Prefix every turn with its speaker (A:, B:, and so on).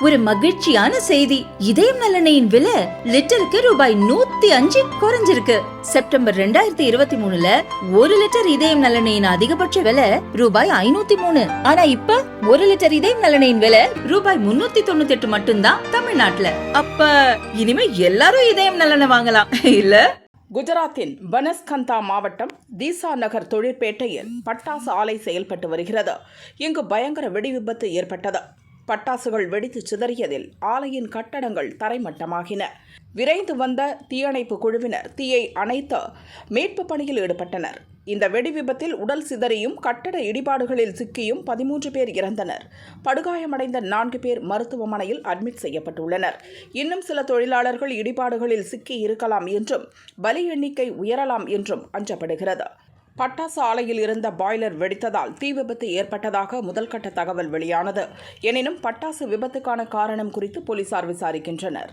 A: ஒரு மகிழ்ச்சியான செய்தி. இதயம் நல்லெண்ணெயின் விலை லிட்டருக்கு ரூபாய் 105 குறைஞ்சிருக்கு. செப்டம்பர் 2023ல 1 லிட்டர் இதயம் நல்லெண்ணெயின் அதிகபட்ச விலை ரூபாய் 503. ஆனா இப்ப 1 லிட்டர் இதயம் நல்லெண்ணெயின் விலை ரூபாய் 398 மட்டும்தான் தமிழ்நாட்டுல. அப்ப இனிமே எல்லாரும் இதயம் நல்லெண்ணெய் வாங்கலாம் இல்ல?
B: குஜராத்தின் பனஸ்கந்தா மாவட்டம் தீசா நகர் தொழிற்பேட்டையில் பட்டாசு ஆலை செயல்பட்டு வருகிறது. இங்கு பயங்கர வெடி விபத்து ஏற்பட்டது. பட்டாசுகள் வெடித்து சிதறியதில் ஆலையின் கட்டடங்கள் தரைமட்டமாகின. விரைந்து வந்த தீயணைப்பு குழுவினர் தீயை அணைத்து மீட்பு பணியில் ஈடுபட்டனர். இந்த வெடி விபத்தில் உடல் சிதறியும் கட்டட இடிபாடுகளில் சிக்கியும் 13 பேர் இறந்தனர். படுகாயமடைந்த 4 பேர் மருத்துவமனையில் அட்மிட் செய்யப்பட்டுள்ளனர். இன்னும் சில தொழிலாளர்கள் இடிபாடுகளில் சிக்கி இருக்கலாம் என்றும் பலி எண்ணிக்கை உயரலாம் என்றும் அஞ்சப்படுகிறது. பட்டாசு ஆலையில் இருந்த பாய்லர் வெடித்ததால் தீ விபத்து ஏற்பட்டதாக முதல்கட்ட தகவல் வெளியானது. எனினும் பட்டாசு விபத்துக்கான காரணம் குறித்து போலீசார் விசாரிக்கின்றனர்.